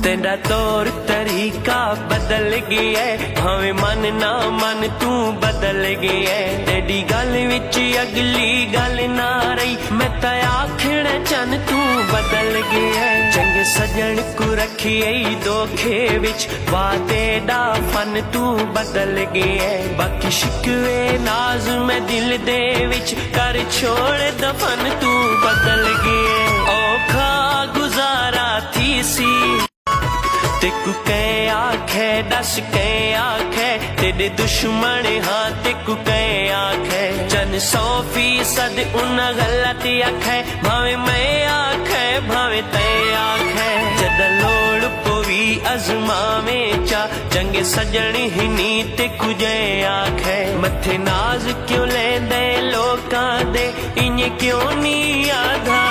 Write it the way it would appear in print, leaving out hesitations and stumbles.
तेरा तौर तरीका बदल गया है, भावे मन ना मन तू बदल गया है। तेरी गल विच अगली गल ना रही, मैं तो आखण चन तू बदल गया है। चंगे सजन को रखिए धोखे विच, वादे दा फन तू बदल गया है। बाकी शिकवे नाज मैं दिल दे विच कर छोड़ दफन तू बदल गया है। औखा गुजारा थी सी तेकू कह आखे, दस कह आखे, तेरे दुश्मन हाँ तेकू कह आखे। जन 100% उन गलत आखे, भावे मैं आखे भावे तय आखे। जद लोड़ पवी अजमावे चा, चंगे सजन ही नी तेकू जय आखे। मथे नाज क्यों लेंदे लोकां दे, इन्हें क्यों नी आधा